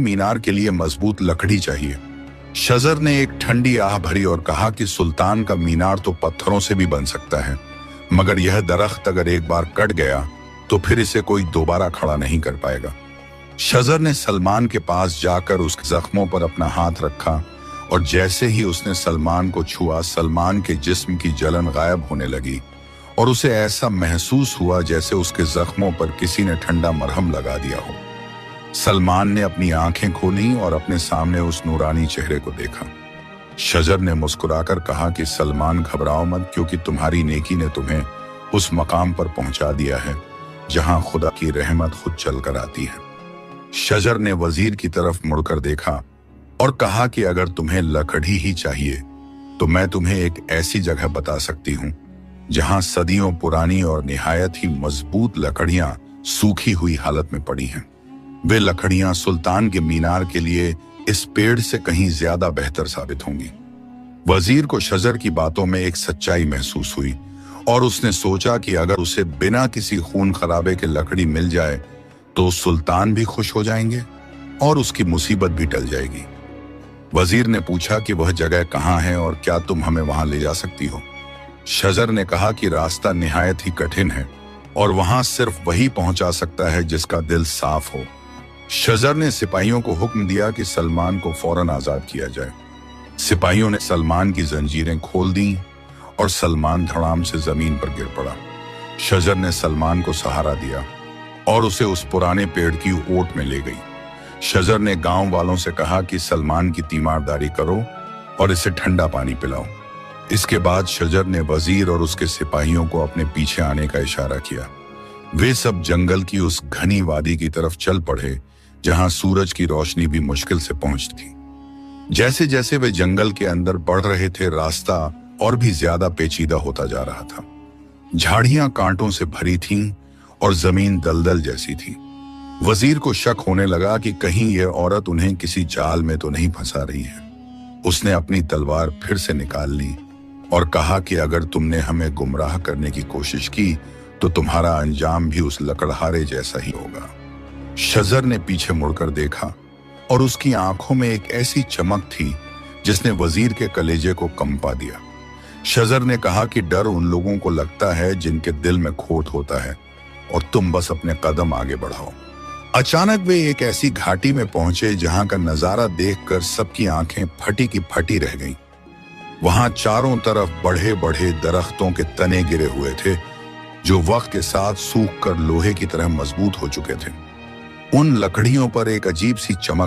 मीनार के लिए मजबूत लकड़ी चाहिए। शजर ने एक ठंडी आह भरी और कहा कि सुल्तान का मीनार तो पत्थरों से भी बन सकता है, मगर यह दरख्त अगर एक बार कट गया तो फिर इसे कोई दोबारा खड़ा नहीं कर पाएगा। शजर ने सलमान के पास जाकर उसके जख्मों पर अपना हाथ रखा और जैसे ही उसने सलमान को छुआ, सलमान के जिस्म की जलन गायब होने लगी और उसे ऐसा महसूस हुआ जैसे उसके जख्मों पर किसी ने ठंडा मरहम लगा दिया हो। सलमान ने अपनी आंखें खोली और अपने सामने उस नूरानी चेहरे को देखा। शजर ने मुस्कुराकर कहा कि सलमान, घबराओ मत, क्योंकि तुम्हारी नेकी ने तुम्हें उस मकाम पर पहुंचा दिया है जहां खुदा की रहमत खुद चलकर आती है। शजर ने वजीर की तरफ मुड़कर देखा और कहा कि अगर तुम्हें लकड़ी ही चाहिए तो मैं तुम्हें एक ऐसी जगह बता सकती हूँ जहां सदियों पुरानी और निहायत ही मजबूत लकड़ियां सूखी हुई हालत में पड़ी हैं। वे लकड़ियां सुल्तान के मीनार के लिए इस पेड़ से कहीं ज्यादा बेहतर साबित होंगी। वजीर को शजर की बातों में एक सच्चाई महसूस हुई और उसने सोचा कि अगर उसे बिना किसी खून खराबे के लकड़ी मिल जाए तो सुल्तान भी खुश हो जाएंगे और उसकी मुसीबत भी टल जाएगी। वजीर ने पूछा कि वह जगह कहाँ है और क्या तुम हमें वहां ले जा सकती हो। शजर ने कहा कि रास्ता निहायत ही कठिन है और वहां सिर्फ वही पहुंचा सकता है जिसका दिल साफ हो। शजर ने सिपाहियों को हुक्म दिया कि सलमान को फौरन आजाद किया जाए। सिपाहियों ने सलमान की जंजीरें खोल दी और सलमान धड़ाम से जमीन पर गिर पड़ा। शजर ने सलमान को सहारा दिया और उसे उस पुराने पेड़ की ओट में ले गई। शजर ने गांव वालों से कहा कि सलमान की तीमारदारी करो और इसे ठंडा पानी पिलाओ। इसके बाद शजर ने वजीर और उसके सिपाहियों को अपने पीछे आने का इशारा किया। वे सब जंगल की उस घनी वादी की तरफ चल पड़े जहां सूरज की रोशनी भी मुश्किल से पहुंचती थी। जैसे जैसे वे जंगल के अंदर बढ़ रहे थे, रास्ता और भी ज्यादा पेचीदा होता जा रहा था। झाड़ियां कांटों से भरी थीं और जमीन दलदल जैसी थी। वजीर को शक होने लगा कि कहीं यह औरत उन्हें किसी जाल में तो नहीं फंसा रही है। उसने अपनी तलवार फिर से निकाल ली और कहा कि अगर तुमने हमें गुमराह करने की कोशिश की तो तुम्हारा अंजाम भी उस लकड़हारे जैसा ही होगा। शजर ने पीछे मुड़कर देखा और उसकी आंखों में एक ऐसी चमक थी जिसने वजीर के कलेजे को कंपा दिया। शजर ने कहा कि डर उन लोगों को लगता है जिनके दिल में खोट होता है और तुम बस अपने कदम आगे बढ़ाओ। अचानक वे एक ऐसी घाटी में पहुंचे जहां का नजारा देखकर सबकी आंखें फटी की फटी रह गईं। वहां चारों तरफ बढ़े बढ़े दरख्तों के तने गिरे हुए थे जो वक्त के साथ सूख कर लोहे की तरह मजबूत हो चुके थे। उन लकड़ियों पर एक अजीब सी चमक